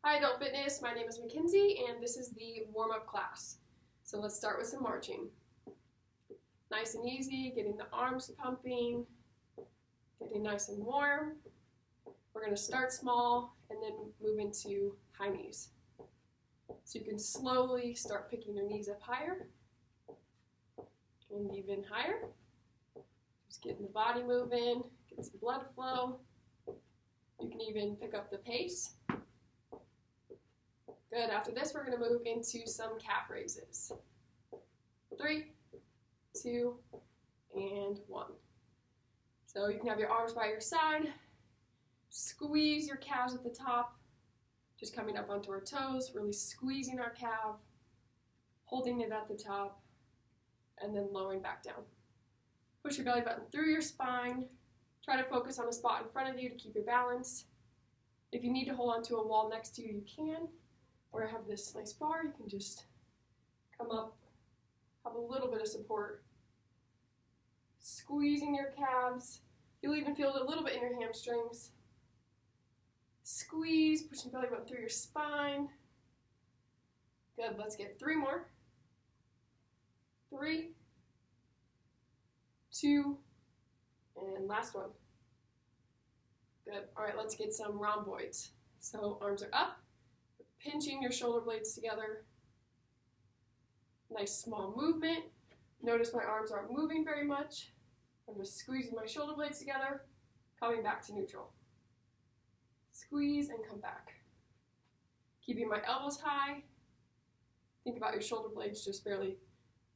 Hi Adult Fitness, my name is MacKenzie and this is the warm-up class. So let's start with some marching. Nice and easy, getting the arms pumping, getting nice and warm. We're going to start small and then move into high knees. So you can slowly start picking your knees up higher and even higher. Just getting the body moving, getting some blood flow. You can even pick up the pace. Good. After this, we're going to move into some calf raises. 3, 2, and 1. So you can have your arms by your side. Squeeze your calves at the top. Just coming up onto our toes, really squeezing our calf, holding it at the top, and then lowering back down. Push your belly button through your spine. Try to focus on a spot in front of you to keep your balance. If you need to hold onto a wall next to you, you can. Or have this nice bar, you can just come up, have a little bit of support. Squeezing your calves. You'll even feel it a little bit in your hamstrings. Squeeze, pushing belly button through your spine. Good, let's get 3 more. 3, 2, and last one. Good, all right, let's get some rhomboids. So arms are up. Pinching your shoulder blades together. Nice small movement. Notice my arms aren't moving very much. I'm just squeezing my shoulder blades together, coming back to neutral. Squeeze and come back. Keeping my elbows high. Think about your shoulder blades just barely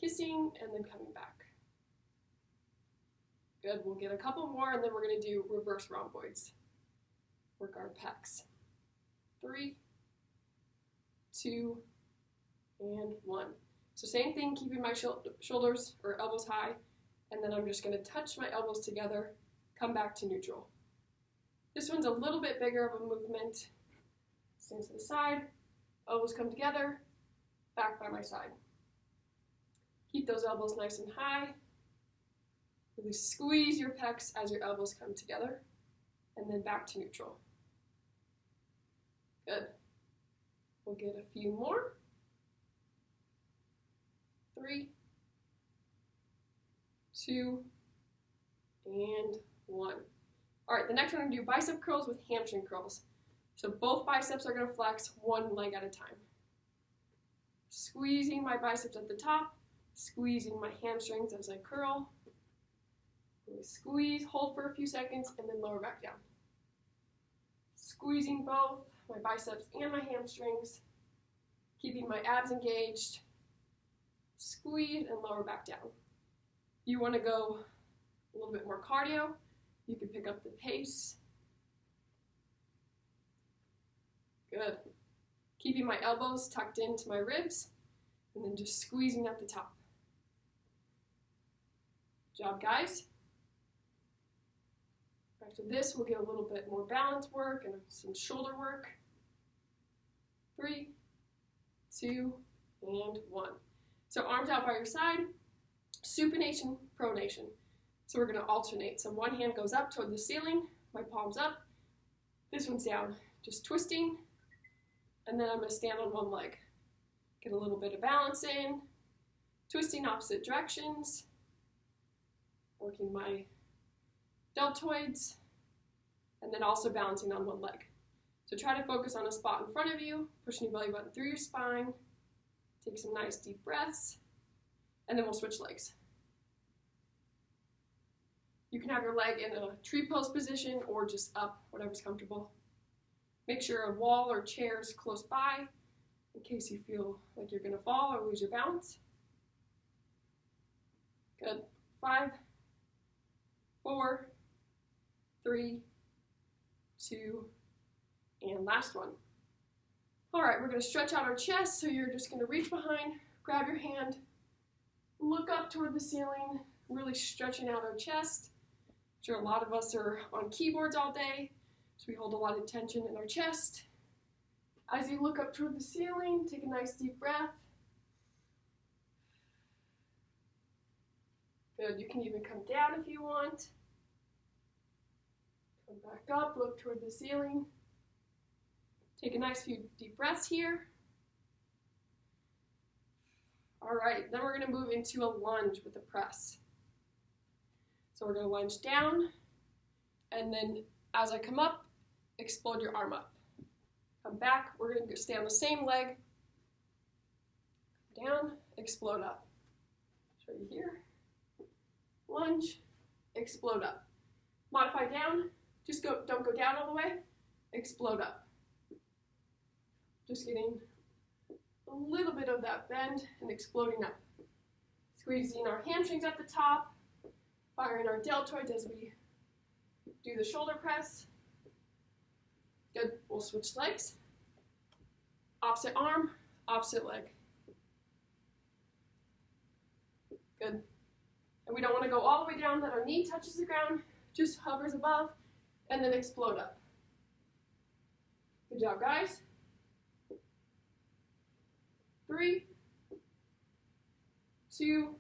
kissing and then coming back. Good, we'll get a couple more and then we're going to do reverse rhomboids. Work our pecs. 3, 2, and 1. So same thing, keeping my shoulders or elbows high, and then I'm just going to touch my elbows together, come back to neutral. This one's a little bit bigger of a movement. Stand to the side, elbows come together, back by my side. Keep those elbows nice and high. Really squeeze your pecs as your elbows come together, and then back to neutral. Good. We'll get a few more. 3, 2, and 1. All right, the next one we're going to do bicep curls with hamstring curls. So both biceps are going to flex one leg at a time. Squeezing my biceps at the top, squeezing my hamstrings as I curl. Really squeeze, hold for a few seconds, and then lower back down. Squeezing both my biceps and my hamstrings, keeping my abs engaged, squeeze and lower back down. If you want to go a little bit more cardio, you can pick up the pace. Good. Keeping my elbows tucked into my ribs, and then just squeezing at the top. Good job, guys. After this, we'll get a little bit more balance work and some shoulder work. 3, 2, and 1. So arms out by your side, supination, pronation. So we're going to alternate. So one hand goes up toward the ceiling, my palms up. This one's down, just twisting. And then I'm going to stand on one leg. Get a little bit of balance in, twisting opposite directions, working my deltoids, and then also balancing on one leg. So try to focus on a spot in front of you, pushing your belly button through your spine. Take some nice deep breaths, and then we'll switch legs. You can have your leg in a tree pose position or just up, whatever's comfortable. Make sure a wall or chair is close by in case you feel like you're going to fall or lose your balance. Good. 5, 4, 3, 2, and last one. All right, we're going to stretch out our chest, so you're just going to reach behind, grab your hand, look up toward the ceiling, really stretching out our chest. I'm sure a lot of us are on keyboards all day, so we hold a lot of tension in our chest. As you look up toward the ceiling, take a nice deep breath. Good, you can even come down if you want. Come back up, look toward the ceiling. Take a nice few deep breaths here. All right, then we're gonna move into a lunge with a press. So we're gonna lunge down, and then as I come up, explode your arm up. Come back, we're gonna stay on the same leg. Down, explode up. Show you here. Lunge, explode up. Modify down, just don't go down all the way, explode up. Just getting a little bit of that bend and exploding up. Squeezing our hamstrings at the top, firing our deltoids as we do the shoulder press. Good, we'll switch legs. Opposite arm, opposite leg. Good. And we don't want to go all the way down that our knee touches the ground, just hovers above, and then explode up. Good job, guys. 3, 2,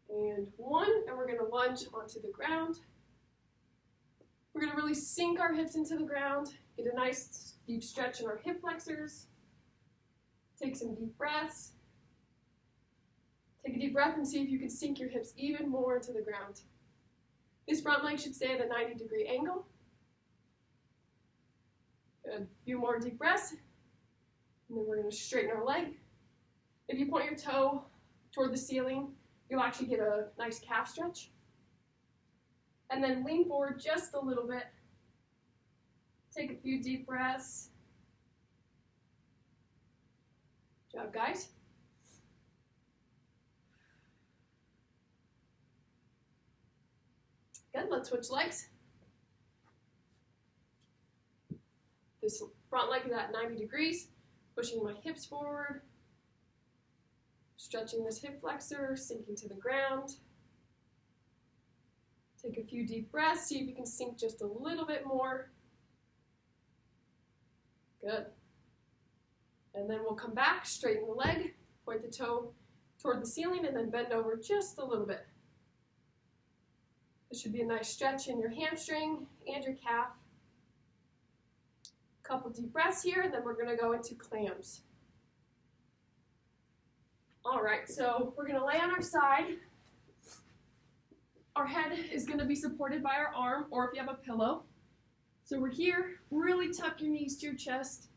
and 1, and we're gonna lunge onto the ground. We're gonna really sink our hips into the ground, get a nice deep stretch in our hip flexors. Take some deep breaths. Take a deep breath and see if you can sink your hips even more into the ground. This front leg should stay at a 90-degree angle. Good. A few more deep breaths. And then we're going to straighten our leg. If you point your toe toward the ceiling, you'll actually get a nice calf stretch. And then lean forward just a little bit. Take a few deep breaths. Good job, guys. Good, let's switch legs. This front leg is at 90 degrees, pushing my hips forward, stretching this hip flexor, sinking to the ground. Take a few deep breaths, see if you can sink just a little bit more. Good. And then we'll come back, straighten the leg, point the toe toward the ceiling, and then bend over just a little bit. This should be a nice stretch in your hamstring and your calf. Couple deep breaths here, and then we're going to go into clams. All right, so we're going to lay on our side. Our head is going to be supported by our arm, or if you have a pillow. So we're here, really tuck your knees to your chest.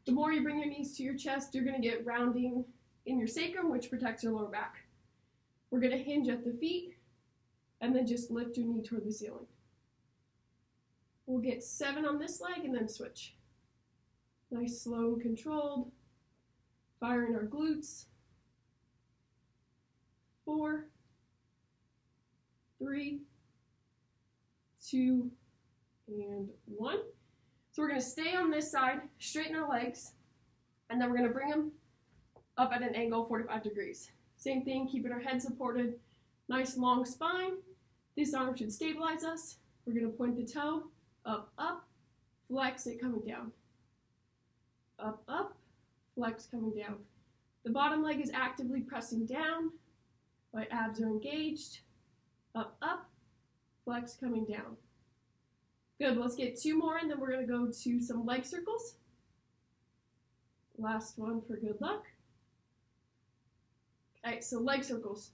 The more you bring your knees to your chest, you're going to get rounding in your sacrum, which protects your lower back. We're going to hinge at the feet, and then just lift your knee toward the ceiling. We'll get 7 on this leg, and then switch. Nice, slow, controlled. Firing our glutes. 4, 3, 2, and 1. So we're going to stay on this side, straighten our legs, and then we're going to bring them up at an angle 45 degrees. Same thing, keeping our head supported. Nice long spine. This arm should stabilize us. We're going to point the toe, up, up, flex it coming down. Up, up, flex coming down. The bottom leg is actively pressing down. My abs are engaged. Up, up, flex coming down. Good, let's get 2 more and then we're going to go to some leg circles. Last one for good luck. Okay, so leg circles.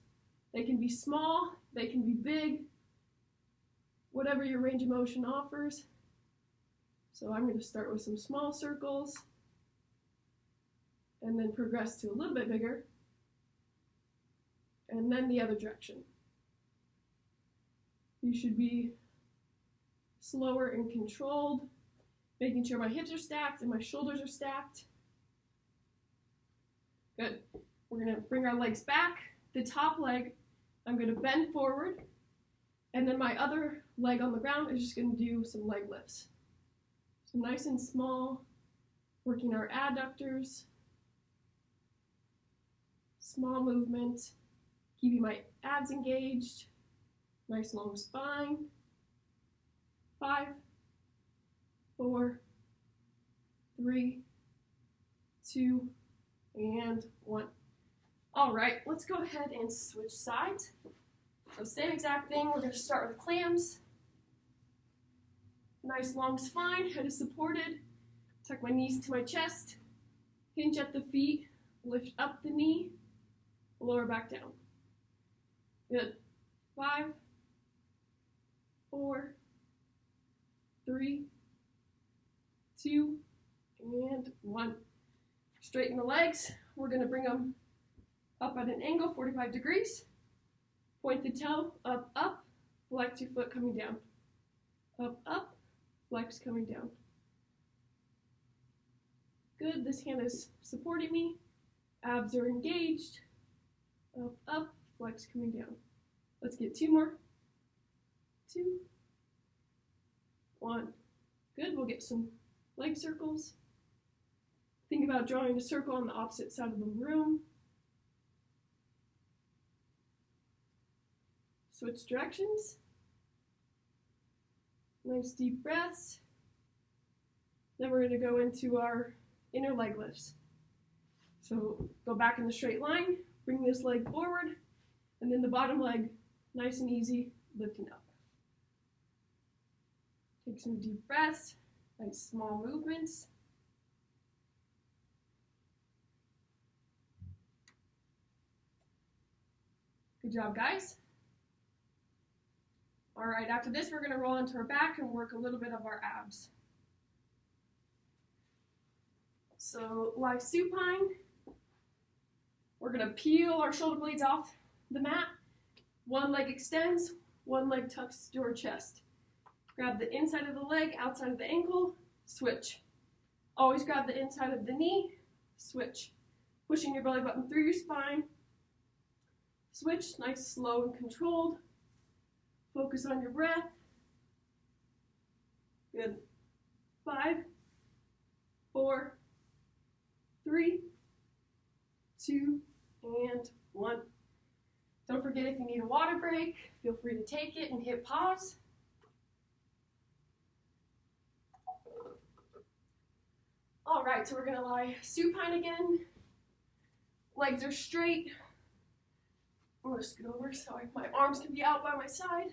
They can be small, they can be big, whatever your range of motion offers. So I'm going to start with some small circles and then progress to a little bit bigger, and then the other direction. You should be slower and controlled, making sure my hips are stacked and my shoulders are stacked. Good. We're going to bring our legs back. The top leg, I'm going to bend forward, and then my other leg on the ground is just going to do some leg lifts. So nice and small, working our adductors. Small movement, keeping my abs engaged. Nice long spine. 5, 4, 3, 2, and 1. All right, let's go ahead and switch sides. So same exact thing, we're going to start with clams. Nice long spine, head is supported, Tuck my knees to my chest, hinge at the feet, lift up the knee, lower back down. Good. 5, 4, 3, 2, and 1. Straighten the legs. We're going to bring them up at an angle, 45 degrees. Point the toe, up, up. Flex your foot coming down. Up, up. Flex coming down. Good. This hand is supporting me. Abs are engaged. Up, up. Flex coming down. Let's get 2 more. 2, 1. Good. We'll get some leg circles. Think about drawing a circle on the opposite side of the room. Switch directions. Nice deep breaths. Then we're going to go into our inner leg lifts. So go back in the straight line, bring this leg forward, and then the bottom leg, nice and easy, lifting up. Take some deep breaths, nice small movements. Good job, guys. All right, after this, we're going to roll into our back and work a little bit of our abs. So lie supine. We're going to peel our shoulder blades off the mat. One leg extends, one leg tucks your chest. Grab the inside of the leg, outside of the ankle, switch. Always grab the inside of the knee, switch. Pushing your belly button through your spine. Switch, nice, slow, and controlled. Focus on your breath. Good. 5, 4, 3, 2, and 1. Don't forget, if you need a water break, feel free to take it and hit pause. All right, so we're going to lie supine again. Legs are straight. I'm going to scoot over so my arms can be out by my side.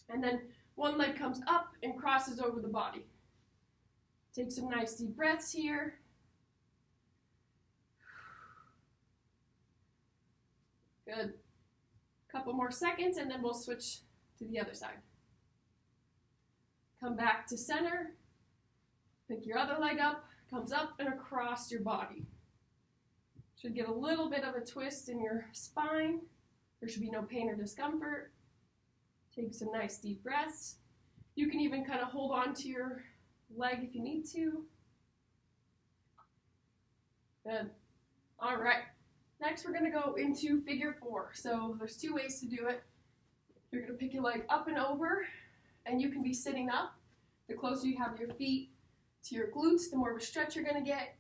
And then one leg comes up and crosses over the body. Take some nice deep breaths here. Good. Couple more seconds and then we'll switch to the other side. Come back to center. Pick your other leg up, comes up and across your body. Should get a little bit of a twist in your spine. There should be no pain or discomfort. Take some nice deep breaths. You can even kind of hold on to your leg if you need to. Good. All right. Next, we're going to go into figure 4. So there's 2 ways to do it. You're going to pick your leg up and over, and you can be sitting up. The closer you have your feet to your glutes, the more of a stretch you're going to get.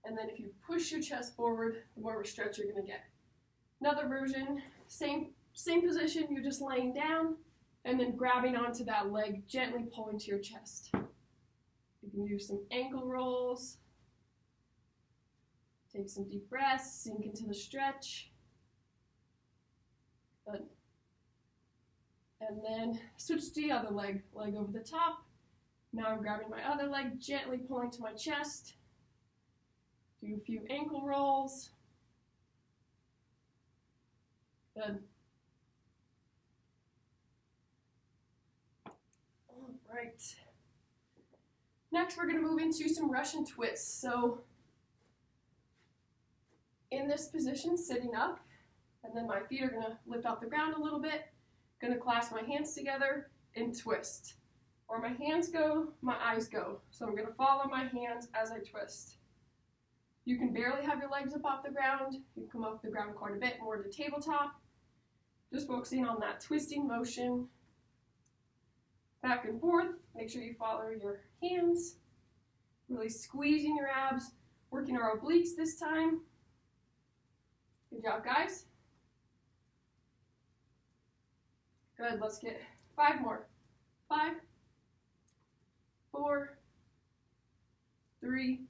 And then if you push your chest forward, the more of a stretch you're going to get. Another version, same position, you're just laying down and then grabbing onto that leg, gently pulling to your chest. You can do some ankle rolls. Take some deep breaths, sink into the stretch. Good. And then switch to the other leg over the top. Now I'm grabbing my other leg, gently pulling to my chest. Do a few ankle rolls. Good. All right. Next, we're going to move into some Russian twists. So, in this position, sitting up, and then my feet are going to lift off the ground a little bit. Going to clasp my hands together and twist. Where my hands go, my eyes go. So I'm going to follow my hands as I twist. You can barely have your legs up off the ground. You can come off the ground quite a bit, more to tabletop. Just focusing on that twisting motion. Back and forth. Make sure you follow your hands. Really squeezing your abs. Working our obliques this time. Good job, guys. Good, let's get 5 more. 5, 4, 3,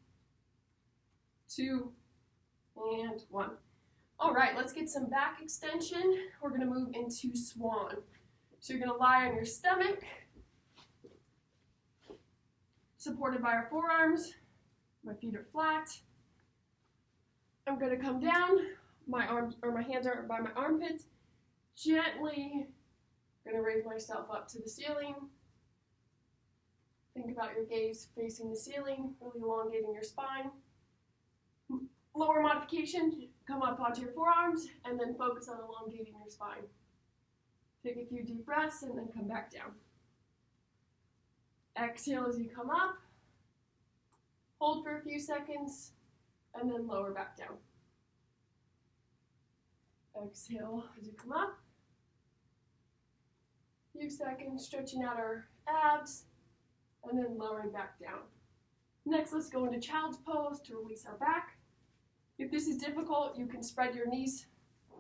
2, and 1. All right, let's get some back extension. We're going to move into swan. So you're going to lie on your stomach, supported by our forearms. My feet are flat. I'm going to come down. My arms or my hands are by my armpits. Gently going to raise myself up to the ceiling. Think about your gaze facing the ceiling, really elongating your spine. Lower modification, come up onto your forearms and then focus on elongating your spine. Take a few deep breaths and then come back down. Exhale as you come up. Hold for a few seconds and then lower back down. Exhale as you come up. Few seconds, stretching out our abs and then lowering back down. Next, let's go into child's pose to release our back. If this is difficult, you can spread your knees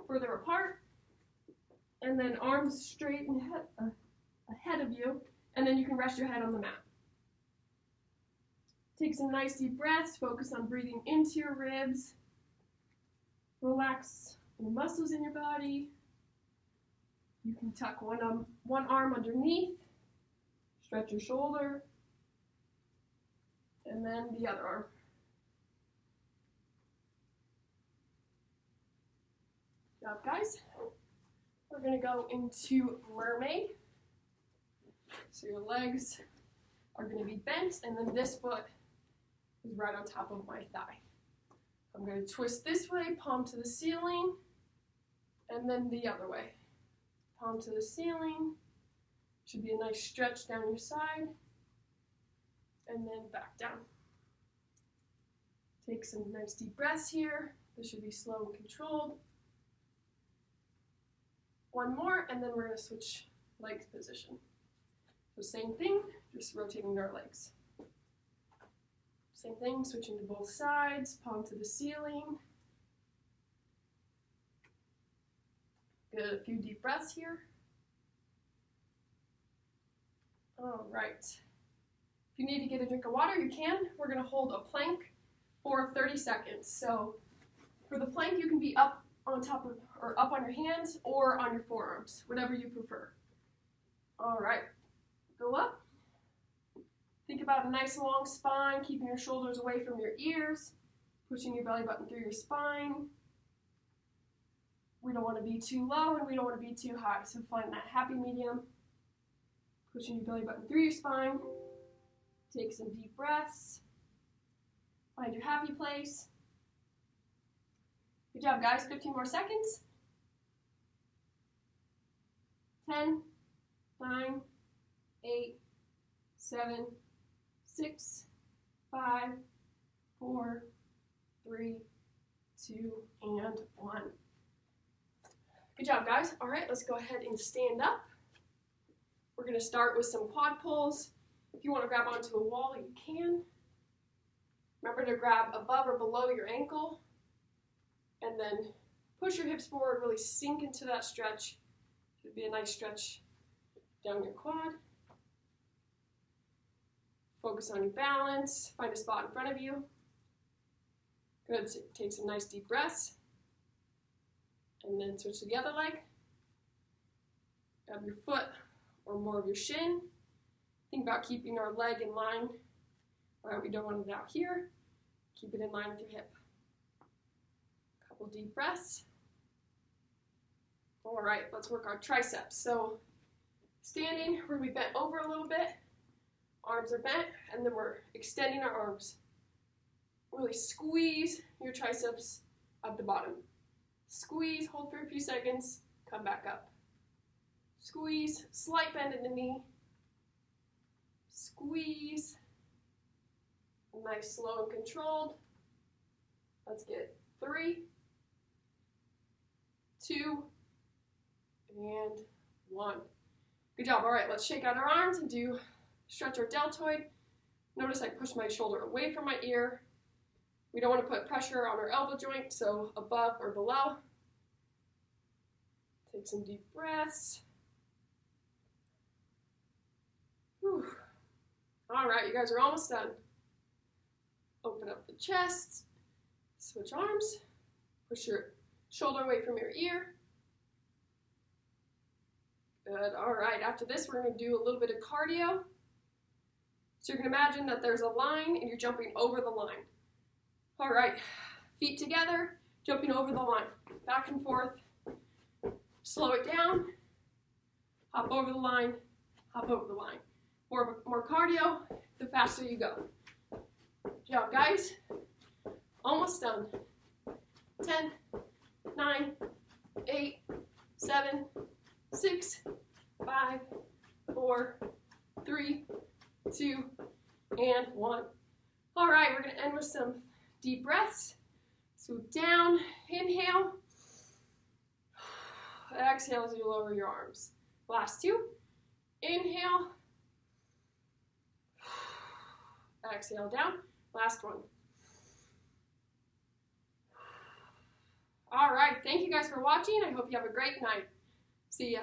further apart and then arms straight and ahead of you, and then you can rest your head on the mat. Take some nice deep breaths, focus on breathing into your ribs. Relax your muscles in your body. You can tuck one arm underneath, stretch your shoulder, and then the other arm. Good job, guys. We're going to go into mermaid. So your legs are going to be bent, and then this foot is right on top of my thigh. I'm going to twist this way, palm to the ceiling, and then the other way. Palm to the ceiling. Should be a nice stretch down your side, and then back down. Take some nice deep breaths here. This should be slow and controlled. One more, and then we're going to switch leg position. So same thing, just rotating our legs. Same thing, switching to both sides, palm to the ceiling. Good, a few deep breaths here. All right. If you need to get a drink of water, you can. We're going to hold a plank for 30 seconds. So for the plank, you can be up on top of, or up on your hands or on your forearms, whatever you prefer. All right, go up. Think about a nice long spine, keeping your shoulders away from your ears, pushing your belly button through your spine. We don't want to be too low and we don't want to be too high, so find that happy medium. Pushing your belly button through your spine. Take some deep breaths. Find your happy place. Good job, guys. 15 more seconds. 10, 9, 8, 7, 6, 5, 4, 3, 2, and 1. Good job, guys. All right, let's go ahead and stand up. We're going to start with some quad pulls. If you want to grab onto a wall, you can. Remember to grab above or below your ankle. And then push your hips forward, really sink into that stretch. Should be a nice stretch down your quad. Focus on your balance. Find a spot in front of you. Good. So take some nice deep breaths. And then switch to the other leg. Grab your foot or more of your shin. Think about keeping our leg in line. All right, we don't want it out here. Keep it in line with your hip. Couple deep breaths. All right, let's work our triceps. So standing, we're going to be bent over a little bit. Arms are bent, and then we're extending our arms. Really squeeze your triceps at the bottom. Squeeze, hold for a few seconds, come back up. Squeeze, slight bend in the knee. Squeeze. Nice, slow and controlled. Let's get 3, 2, and 1. Good job. All right, let's shake out our arms and stretch our deltoid. Notice I push my shoulder away from my ear. We don't want to put pressure on our elbow joint, so above or below. Take some deep breaths. Whew. All right, you guys are almost done. Open up the chest, switch arms, push your shoulder away from your ear. Good, all right, after this we're going to do a little bit of cardio. So you can imagine that there's a line and you're jumping over the line. All right, feet together, jumping over the line, back and forth. Slow it down, hop over the line, hop over the line. More cardio, the faster you go. Good job, guys. Almost done. 10, 9, 8, 7, 6, 5, 4, 3, 2, and 1. All right, we're going to end with some deep breaths. So down, inhale. Exhale as you lower your arms. Last two. Inhale. Exhale down. Last one. All right. Thank you guys for watching. I hope you have a great night. See ya.